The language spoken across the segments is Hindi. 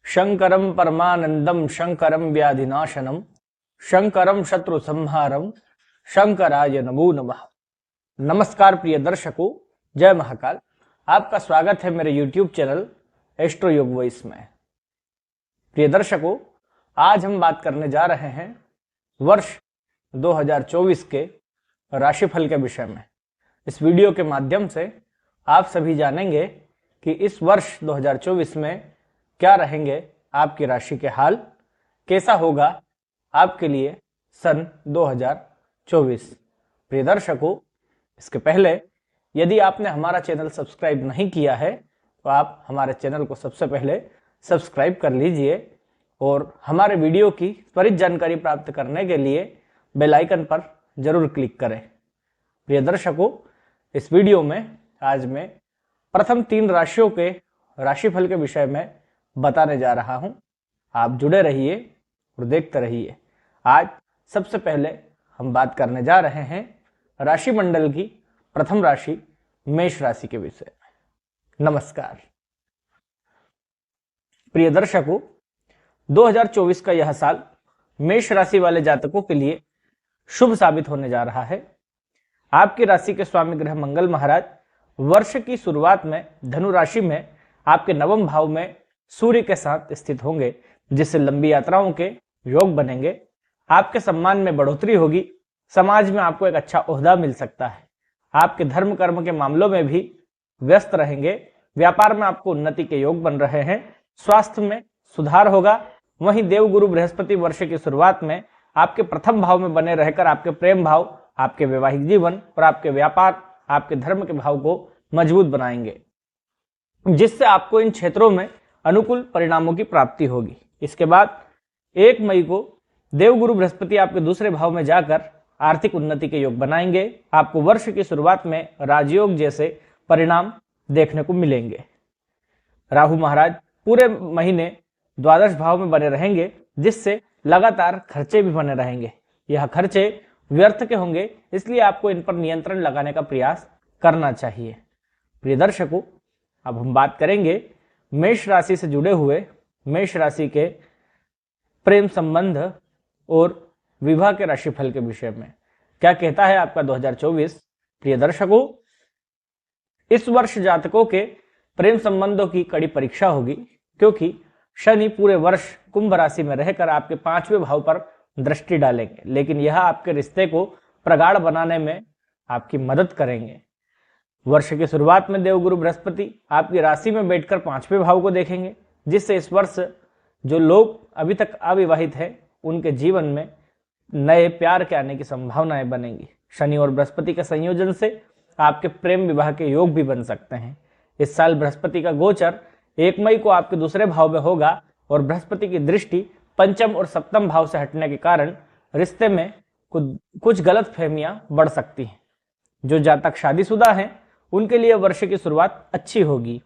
शंकरं परमानंदं शंकरं व्याधिनाशनम शंकरं शत्रु संहारम शंकराय नमो नमः। नमस्कार प्रिय दर्शकों, जय महाकाल। आपका स्वागत है मेरे YouTube चैनल एस्ट्रो योग वॉइस में। प्रिय दर्शकों, आज हम बात करने जा रहे हैं वर्ष 2024 के राशिफल के विषय में। इस वीडियो के माध्यम से आप सभी जानेंगे कि इस वर्ष 2024 में क्या रहेंगे आपकी राशि के हाल, कैसा होगा आपके लिए सन 2024। प्रिय दर्शकों, इसके पहले यदि आपने हमारा चैनल सब्सक्राइब नहीं किया है तो आप हमारे चैनल को सबसे पहले सब्सक्राइब कर लीजिए और हमारे वीडियो की त्वरित जानकारी प्राप्त करने के लिए बेल आइकन पर जरूर क्लिक करें। प्रिय दर्शकों, इस वीडियो में आज मैं प्रथम 3 राशियों के राशिफल के विषय में बताने जा रहा हूं। आप जुड़े रहिए और देखते रहिए। आज सबसे पहले हम बात करने जा रहे हैं राशि मंडल की प्रथम राशि मेष राशि के विषय में। नमस्कार प्रिय दर्शकों, 2024 का यह साल मेष राशि वाले जातकों के लिए शुभ साबित होने जा रहा है। आपकी राशि के स्वामी ग्रह मंगल महाराज वर्ष की शुरुआत में धनु राशि में आपके नवम भाव में सूर्य के साथ स्थित होंगे, जिससे लंबी यात्राओं के योग बनेंगे। आपके सम्मान में बढ़ोतरी होगी। समाज में आपको एक अच्छा ओहदा मिल सकता है। आपके धर्म कर्म के मामलों में भी व्यस्त रहेंगे। व्यापार में आपको उन्नति के योग बन रहे हैं। स्वास्थ्य में सुधार होगा। वहीं देवगुरु बृहस्पति वर्ष की शुरुआत में आपके प्रथम भाव में बने रहकर आपके प्रेम भाव, आपके वैवाहिक जीवन और आपके व्यापार, आपके धर्म के भाव को मजबूत बनाएंगे, जिससे आपको इन क्षेत्रों में अनुकूल परिणामों की प्राप्ति होगी। इसके बाद 1 मई को देवगुरु बृहस्पति आपके दूसरे भाव में जाकर आर्थिक उन्नति के योग बनाएंगे। आपको वर्ष की शुरुआत में राजयोग जैसे परिणाम देखने को मिलेंगे। राहु महाराज पूरे महीने द्वादश भाव में बने रहेंगे, जिससे लगातार खर्चे भी बने रहेंगे। यह खर्चे व्यर्थ के होंगे, इसलिए आपको इन पर नियंत्रण लगाने का प्रयास करना चाहिए। प्रिय दर्शकों, अब हम बात करेंगे मेष राशि से जुड़े हुए मेष राशि के प्रेम संबंध और विवाह के राशिफल के विषय में। क्या कहता है आपका 2024। प्रिय दर्शकों, इस वर्ष जातकों के प्रेम संबंधों की कड़ी परीक्षा होगी, क्योंकि शनि पूरे वर्ष कुंभ राशि में रहकर आपके 5वें भाव पर दृष्टि डालेंगे, लेकिन यह आपके रिश्ते को प्रगाढ़ बनाने में आपकी मदद करेंगे। वर्ष की शुरुआत में देवगुरु बृहस्पति आपकी राशि में बैठकर 5वें भाव को देखेंगे, जिससे इस वर्ष जो लोग अभी तक अविवाहित हैं उनके जीवन में नए प्यार के आने की संभावनाएं बनेंगी। शनि और बृहस्पति के संयोजन से आपके प्रेम विवाह के योग भी बन सकते हैं। इस साल बृहस्पति का गोचर 1 मई को आपके दूसरे भाव में होगा और बृहस्पति की दृष्टि पंचम और सप्तम भाव से हटने के कारण रिश्ते में कुछ गलत फहमियां बढ़ सकती हैं। जो जातक शादीशुदा हैं उनके लिए वर्ष की शुरुआत अच्छी होगी।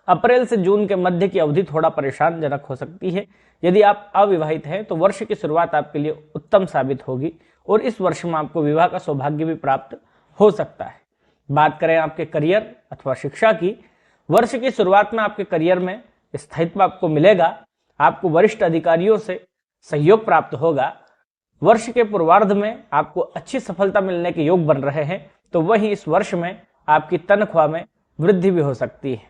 अप्रैल से जून के मध्य की अवधि थोड़ा परेशानजनक हो सकती है। यदि आप अविवाहित हैं तो वर्ष की शुरुआत आपके लिए उत्तम साबित होगी और इस वर्ष में आपको विवाह का सौभाग्य भी प्राप्त हो सकता है। बात करें आपके करियर अथवा शिक्षा की, वर्ष की शुरुआत में आपके करियर में स्थायित्व आपको मिलेगा। आपको वरिष्ठ अधिकारियों से सहयोग प्राप्त होगा। वर्ष के पूर्वार्ध में आपको अच्छी सफलता मिलने के योग बन रहे हैं, तो वहीं इस वर्ष में आपकी तनख्वाह में वृद्धि भी हो सकती है।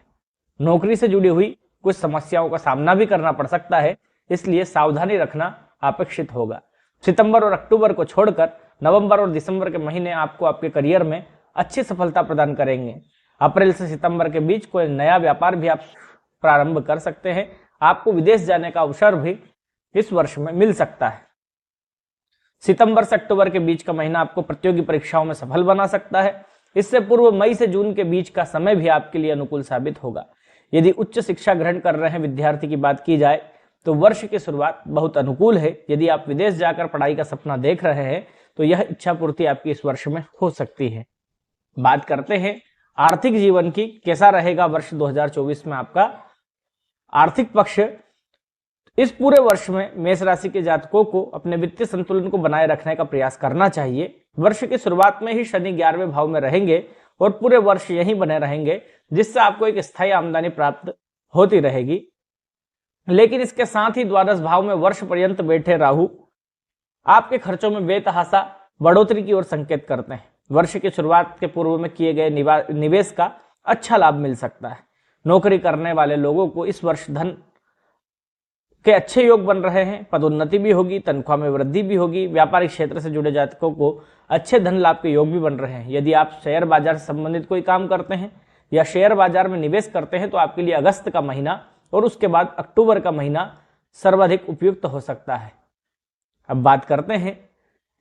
नौकरी से जुड़ी हुई कुछ समस्याओं का सामना भी करना पड़ सकता है, इसलिए सावधानी रखना अपेक्षित होगा। सितंबर और अक्टूबर को छोड़कर नवंबर और दिसंबर के महीने आपको आपके करियर में अच्छी सफलता प्रदान करेंगे। अप्रैल से सितंबर के बीच कोई नया व्यापार भी आप प्रारंभ कर सकते हैं। आपको विदेश जाने का अवसर भी इस वर्ष में मिल सकता है। सितंबर से अक्टूबर के बीच का महीना आपको प्रतियोगी परीक्षाओं में सफल बना सकता है। इससे पूर्व मई से जून के बीच का समय भी आपके लिए अनुकूल साबित होगा। यदि उच्च शिक्षा ग्रहण कर रहे हैं विद्यार्थी की बात की जाए तो वर्ष की शुरुआत बहुत अनुकूल है। यदि आप विदेश जाकर पढ़ाई का सपना देख रहे हैं तो यह इच्छा पूर्ति आपकी इस वर्ष में हो सकती है। बात करते हैं आर्थिक जीवन की, कैसा रहेगा वर्ष 2024 में आपका आर्थिक पक्ष। इस पूरे वर्ष में मेष राशि के जातकों को अपने वित्तीय संतुलन को बनाए रखने का प्रयास करना चाहिए। वर्ष की शुरुआत में ही शनि 11वें भाव में रहेंगे और पूरे वर्ष यहीं बने रहेंगे, जिससे आपको एक स्थायी आमदनी प्राप्त होती रहेगी। लेकिन इसके साथ ही द्वादश भाव में वर्ष पर्यंत बैठे राहु आपके खर्चों में बेतहासा बढ़ोतरी की ओर संकेत करते हैं। वर्ष की शुरुआत के पूर्व में किए गए निवेश का अच्छा लाभ मिल सकता है। नौकरी करने वाले लोगों को इस वर्ष धन के अच्छे योग बन रहे हैं। पदोन्नति भी होगी, तनख्वाह में वृद्धि भी होगी। व्यापारिक क्षेत्र से जुड़े जातकों को अच्छे धन लाभ के योग भी बन रहे हैं। यदि आप शेयर बाजार से संबंधित कोई काम करते हैं या शेयर बाजार में निवेश करते हैं तो आपके लिए अगस्त का महीना और उसके बाद अक्टूबर का महीना सर्वाधिक उपयुक्त हो सकता है। अब बात करते हैं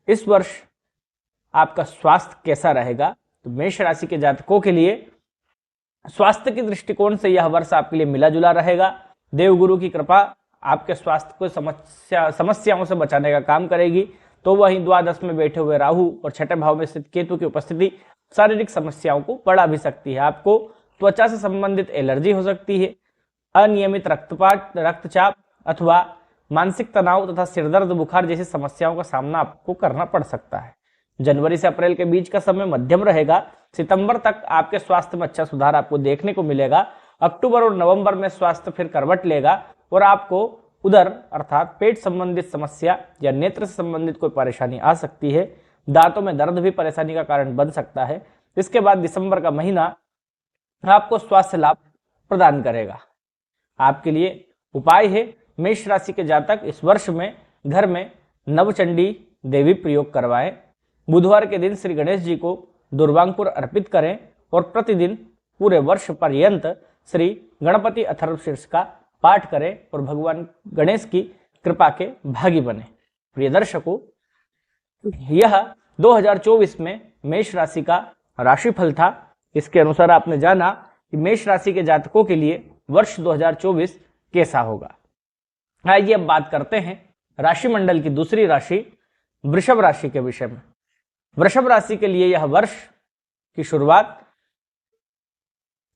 इस वर्ष आपका स्वास्थ्य कैसा रहेगा। तो मेष राशि के जातकों के लिए स्वास्थ्य के दृष्टिकोण से यह वर्ष आपके लिए मिला जुला रहेगा। देवगुरु की कृपा आपके स्वास्थ्य को समस्याओं से बचाने का काम करेगी। तो वहीं द्वादश में बैठे हुए राहु और छठे भाव में स्थित केतु की उपस्थिति शारीरिक समस्याओं को बढ़ा भी सकती है। आपको त्वचा से संबंधित एलर्जी हो सकती है। अनियमित रक्तचाप अथवा मानसिक तनाव तथा सिरदर्द, बुखार जैसी समस्याओं का सामना आपको करना पड़ सकता है। जनवरी से अप्रैल के बीच का समय मध्यम रहेगा। सितंबर तक आपके स्वास्थ्य में अच्छा सुधार आपको देखने को मिलेगा। अक्टूबर और नवंबर में स्वास्थ्य फिर करवट लेगा और आपको उदर अर्थात पेट संबंधित समस्या या नेत्र से संबंधित कोई परेशानी आ सकती है। दांतों में दर्द भी परेशानी का कारण बन सकता है। इसके बाद दिसंबर का महीना आपको स्वास्थ्य लाभ प्रदान करेगा। आपके लिए उपाय है, मेष राशि के जातक इस वर्ष में घर में नवचंडी देवी प्रयोग करवाएं। बुधवार के दिन श्री गणेश जी को दुर्वांकुर अर्पित करें और प्रतिदिन पूरे वर्ष पर्यंत श्री गणपति अथर्वशीर्ष का पाठ करें और भगवान गणेश की कृपा के भागी बने। प्रिय दर्शकों, यह 2024 में मेष राशि का राशिफल था। इसके अनुसार आपने जाना कि मेष राशि के जातकों के लिए वर्ष 2024 कैसा होगा। आइए अब बात करते हैं राशि मंडल की दूसरी राशि वृषभ राशि के विषय में। वृषभ राशि के लिए यह वर्ष की शुरुआत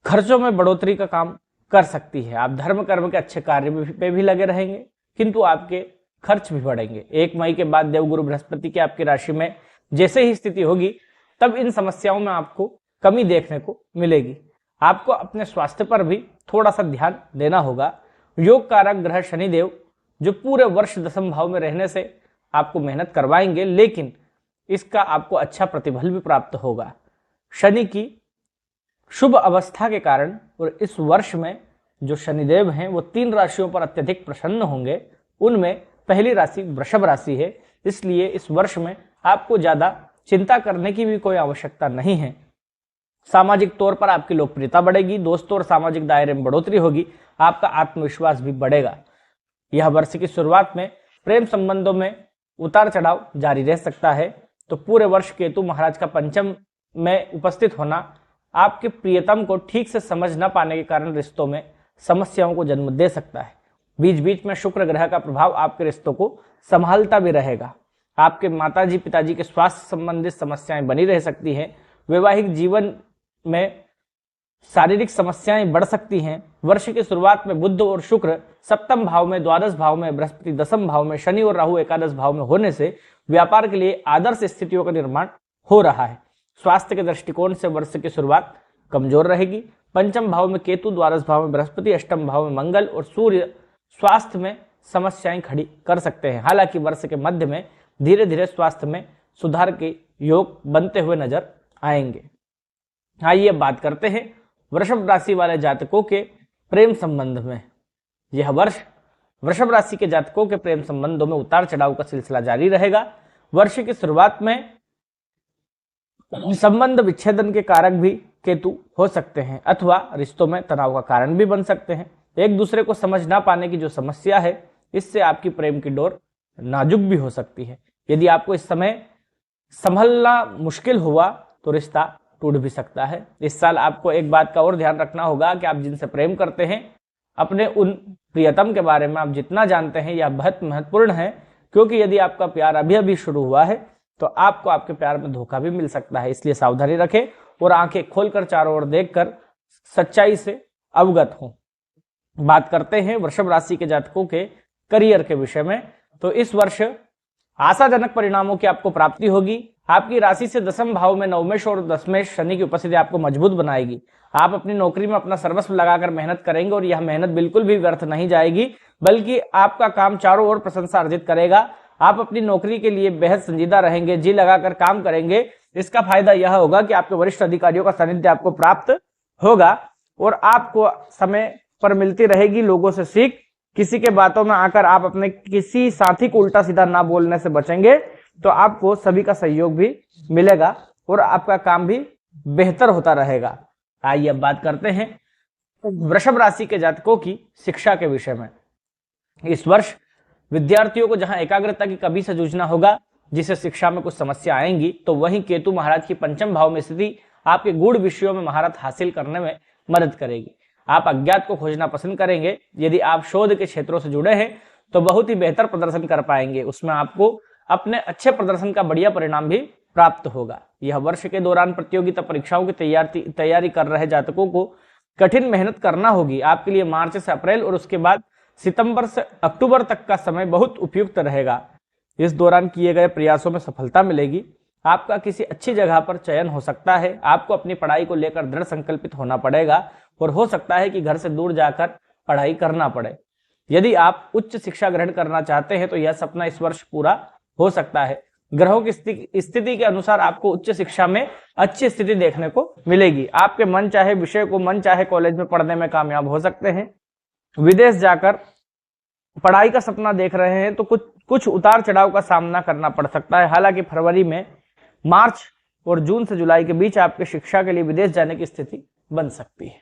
खर्चों में बढ़ोतरी का काम कर सकती है। आप धर्म कर्म के अच्छे कार्य पे भी लगे रहेंगे, किंतु आपके खर्च भी बढ़ेंगे। 1 मई के बाद देवगुरु बृहस्पति की आपकी राशि में जैसे ही स्थिति होगी तब इन समस्याओं में आपको कमी देखने को मिलेगी। आपको अपने स्वास्थ्य पर भी थोड़ा सा ध्यान देना होगा। योग कारक ग्रह शनिदेव जो पूरे वर्ष दशम भाव में रहने से आपको मेहनत करवाएंगे, लेकिन इसका आपको अच्छा प्रतिफल भी प्राप्त होगा। शनि की शुभ अवस्था के कारण और इस वर्ष में जो शनिदेव हैं वो 3 राशियों पर अत्यधिक प्रसन्न होंगे। उनमें पहली राशि वृषभ राशि है, इसलिए इस वर्ष में आपको ज्यादा चिंता करने की भी कोई आवश्यकता नहीं है। सामाजिक तौर पर आपकी लोकप्रियता बढ़ेगी, दोस्तों और सामाजिक दायरे में बढ़ोतरी होगी, आपका आत्मविश्वास भी बढ़ेगा। यह वर्ष की शुरुआत में प्रेम संबंधों में उतार चढ़ाव जारी रह सकता है। तो पूरे वर्ष केतु महाराज का पंचम में उपस्थित होना आपके प्रियतम को ठीक से समझ न पाने के कारण रिश्तों में समस्याओं को जन्म दे सकता है। बीच बीच में शुक्र ग्रह का प्रभाव आपके रिश्तों को संभालता भी रहेगा। आपके माताजी पिताजी के स्वास्थ्य संबंधित समस्याएं बनी रह सकती हैं। वैवाहिक जीवन में शारीरिक समस्याएं बढ़ सकती हैं। वर्ष की शुरुआत में बुध और शुक्र सप्तम भाव में, द्वादश भाव में, बृहस्पति दशम भाव में, शनि और राहु एकादश भाव में होने से व्यापार के लिए आदर्श स्थितियों का निर्माण हो रहा है। स्वास्थ्य के दृष्टिकोण से वर्ष की शुरुआत कमजोर रहेगी। पंचम भाव में केतु, द्वादश भाव में बृहस्पति, अष्टम भाव में मंगल और सूर्य स्वास्थ्य में समस्याएं खड़ी कर सकते हैं। हालांकि वर्ष के मध्य में धीरे धीरे स्वास्थ्य में सुधार के योग बनते हुए नजर आएंगे। आइए बात करते हैं वृषभ राशि वाले जातकों के प्रेम संबंध में। यह वर्ष वृषभ राशि के जातकों के प्रेम संबंधों में उतार चढ़ाव का सिलसिला जारी रहेगा। वर्ष की शुरुआत में संबंध विच्छेदन के कारक भी केतु हो सकते हैं अथवा रिश्तों में तनाव का कारण भी बन सकते हैं। एक दूसरे को समझ ना पाने की जो समस्या है, इससे आपकी प्रेम की डोर नाजुक भी हो सकती है। यदि आपको इस समय संभलना मुश्किल हुआ तो रिश्ता टूट भी सकता है। इस साल आपको एक बात का और ध्यान रखना होगा कि आप जिनसे प्रेम करते हैं, अपने उन प्रियतम के बारे में आप जितना जानते हैं यह बहुत महत्वपूर्ण है, क्योंकि यदि आपका प्यार अभी अभी शुरू हुआ है तो आपको आपके प्यार में धोखा भी मिल सकता है। इसलिए सावधानी रखें और आंखें खोलकर चारों ओर देखकर सच्चाई से अवगत हों। बात करते हैं वृषभ राशि के जातकों के करियर के विषय में। तो इस वर्ष आशाजनक परिणामों की आपको प्राप्ति होगी। आपकी राशि से दसम भाव में नवमेश और दशमेश शनि की उपस्थिति आपको मजबूत बनाएगी। आप अपनी नौकरी में अपना सर्वस्व लगाकर मेहनत करेंगे और यह मेहनत बिल्कुल भी व्यर्थ नहीं जाएगी, बल्कि आपका काम चारों ओर प्रशंसा अर्जित करेगा। आप अपनी नौकरी के लिए बेहद संजीदा रहेंगे, जी लगाकर काम करेंगे। इसका फायदा यह होगा कि आपके वरिष्ठ अधिकारियों का सानिध्य आपको प्राप्त होगा और आपको समय पर मिलती रहेगी लोगों से सीख। किसी के बातों में आकर आप अपने किसी साथी को उल्टा सीधा ना बोलने से बचेंगे तो आपको सभी का सहयोग भी मिलेगा और आपका काम भी बेहतर होता रहेगा। आइए अब बात करते हैं वृषभ राशि के जातकों की शिक्षा के विषय में। इस वर्ष विद्यार्थियों को जहां एकाग्रता की कमी से जूझना होगा, जिसे शिक्षा में कुछ समस्या आएंगी, तो वहीं केतु महाराज की पंचम भाव में स्थिति आपके गूढ़ विषयों में महारत हासिल करने में मदद करेगी। आप अज्ञात को खोजना पसंद करेंगे। यदि आप शोध के क्षेत्रों से जुड़े हैं तो बहुत ही बेहतर प्रदर्शन कर पाएंगे। उसमें आपको अपने अच्छे प्रदर्शन का बढ़िया परिणाम भी प्राप्त होगा। यह वर्ष के दौरान प्रतियोगिता परीक्षाओं की तैयारी कर रहे जातकों को कठिन मेहनत करना होगी। आपके लिए मार्च से अप्रैल और उसके बाद सितंबर से अक्टूबर तक का समय बहुत उपयुक्त रहेगा। इस दौरान किए गए प्रयासों में सफलता मिलेगी। आपका किसी अच्छी जगह पर चयन हो सकता है। आपको अपनी पढ़ाई को लेकर दृढ़ संकल्पित होना पड़ेगा और हो सकता है कि घर से दूर जाकर पढ़ाई करना पड़े। यदि आप उच्च शिक्षा ग्रहण करना चाहते हैं तो यह सपना इस वर्ष पूरा हो सकता है। ग्रहों की स्थिति के अनुसार आपको उच्च शिक्षा में अच्छी स्थिति देखने को मिलेगी। आपके मन चाहे विषय को मन चाहे कॉलेज में पढ़ने में कामयाब हो सकते हैं। विदेश जाकर पढ़ाई का सपना देख रहे हैं तो कुछ उतार चढ़ाव का सामना करना पड़ सकता है। हालांकि फरवरी में मार्च और जून से जुलाई के बीच आपके शिक्षा के लिए विदेश जाने की स्थिति बन सकती है।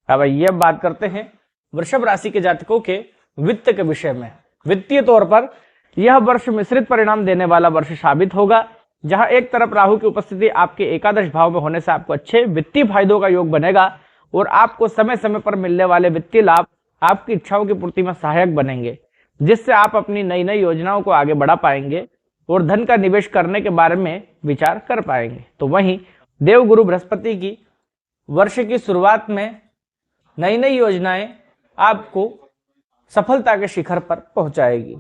अब ये बात करते हैं वृषभ राशि के जातकों के वित्त के विषय में। वित्तीय तौर पर यह वर्ष मिश्रित परिणाम देने वाला वर्ष साबित होगा। जहां एक तरफ राहु की उपस्थिति आपके एकादश भाव में होने से आपको अच्छे वित्तीय फायदों का योग बनेगा और आपको समय समय पर मिलने वाले वित्तीय लाभ आपकी इच्छाओं की पूर्ति में सहायक बनेंगे, जिससे आप अपनी नई नई योजनाओं को आगे बढ़ा पाएंगे और धन का निवेश करने के बारे में विचार कर पाएंगे। तो वहीं देवगुरु बृहस्पति की वर्ष की शुरुआत में नई नई योजनाएं आपको सफलता के शिखर पर पहुंचाएगी।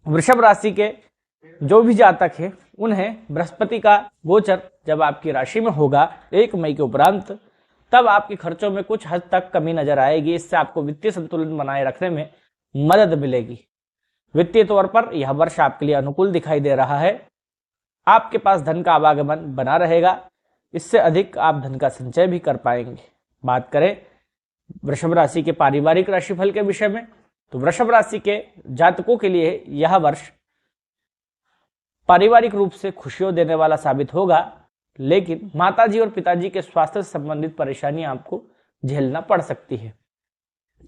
वृषभ राशि के जो भी जातक है उन्हें बृहस्पति का गोचर जब आपकी राशि में होगा 1 मई के उपरांत, तब आपके खर्चों में कुछ हद तक कमी नजर आएगी। इससे आपको वित्तीय संतुलन बनाए रखने में मदद मिलेगी। वित्तीय तौर पर यह वर्ष आपके लिए अनुकूल दिखाई दे रहा है। आपके पास धन का आवागमन बना रहेगा। इससे अधिक आप धन का संचय भी कर पाएंगे। बात करें वृषभ राशि के पारिवारिक राशिफल के विषय में, तो वृषभ राशि के जातकों के लिए यह वर्ष पारिवारिक रूप से खुशियों देने वाला साबित होगा, लेकिन माताजी और पिताजी के स्वास्थ्य से संबंधित परेशानी आपको झेलना पड़ सकती है।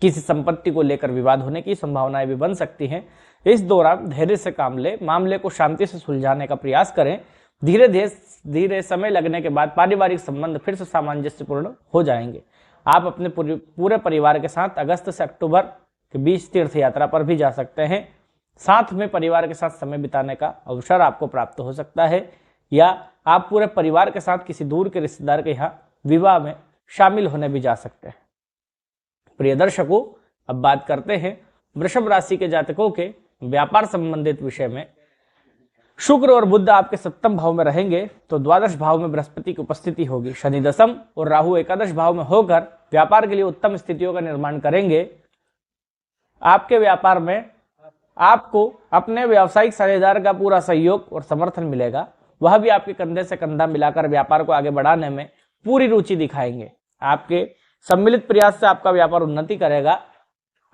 किसी संपत्ति को लेकर विवाद होने की संभावनाएं भी बन सकती हैं। इस दौरान धैर्य से काम ले, मामले को शांति से सुलझाने का प्रयास करें। धीरे धीरे समय लगने के बाद पारिवारिक संबंध फिर से सामंजस्यपूर्ण हो जाएंगे। आप अपने पूरे परिवार के साथ अगस्त से अक्टूबर के बीच तीर्थ यात्रा पर भी जा सकते हैं। साथ में परिवार के साथ समय बिताने का अवसर आपको प्राप्त हो सकता है, या आप पूरे परिवार के साथ किसी दूर के रिश्तेदार के यहाँ विवाह में शामिल होने भी जा सकते हैं। प्रिय दर्शकों, अब बात करते हैं वृषभ राशि के जातकों के व्यापार संबंधित विषय में। शुक्र और बुध आपके 7वें भाव में रहेंगे तो द्वादश भाव में बृहस्पति की उपस्थिति होगी। शनि दशम और राहु एकादश भाव में होकर व्यापार के लिए उत्तम स्थितियों का निर्माण करेंगे। आपके व्यापार में आपको अपने व्यावसायिक साझेदार का पूरा सहयोग और समर्थन मिलेगा। वह भी आपके कंधे से कंधा मिलाकर व्यापार को आगे बढ़ाने में पूरी रुचि दिखाएंगे। आपके सम्मिलित प्रयास से आपका व्यापार उन्नति करेगा।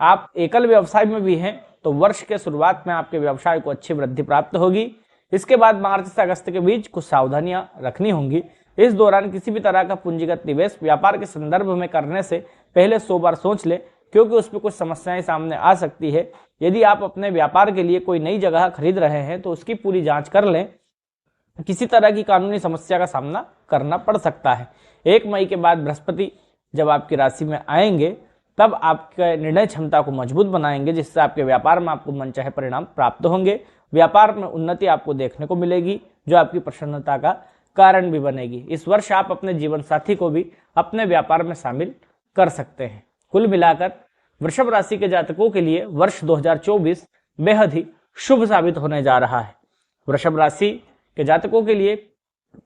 आप एकल व्यवसाय में भी हैं तो वर्ष के शुरुआत में आपके व्यवसाय को अच्छी वृद्धि प्राप्त होगी। इसके बाद मार्च से अगस्त के बीच कुछ सावधानियां रखनी होंगी। इस दौरान किसी भी तरह का पूंजीगत निवेश व्यापार के संदर्भ में करने से पहले 100 बार सोच ले, क्योंकि उसमें कुछ समस्याएं सामने आ सकती है। यदि आप अपने व्यापार के लिए कोई नई जगह खरीद रहे हैं तो उसकी पूरी जांच कर लें। किसी तरह की कानूनी समस्या का सामना करना पड़ सकता है। 1 मई के बाद बृहस्पति जब आपकी राशि में आएंगे तब आपके निर्णय क्षमता को मजबूत बनाएंगे, जिससे आपके व्यापार में आपको मनचाहे परिणाम प्राप्त होंगे। व्यापार में उन्नति आपको देखने को मिलेगी, जो आपकी प्रसन्नता का कारण भी बनेगी। इस वर्ष आप अपने जीवन साथी को भी अपने व्यापार में शामिल कर सकते हैं। कुल मिलाकर वृषभ राशि के जातकों के लिए वर्ष 2024 बेहद ही शुभ साबित होने जा रहा है। वृषभ राशि के जातकों के लिए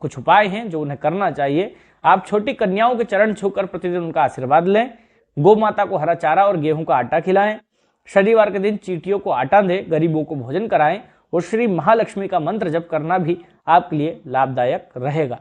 कुछ उपाय हैं जो उन्हें करना चाहिए। आप छोटी कन्याओं के चरण छूकर प्रतिदिन उनका आशीर्वाद लें। गौ माता को हरा चारा और गेहूं का आटा खिलाएं। शनिवार के दिन चींटियों को आटा दें, गरीबों को भोजन कराएं और श्री महालक्ष्मी का मंत्र जप करना भी आपके लिए लाभदायक रहेगा।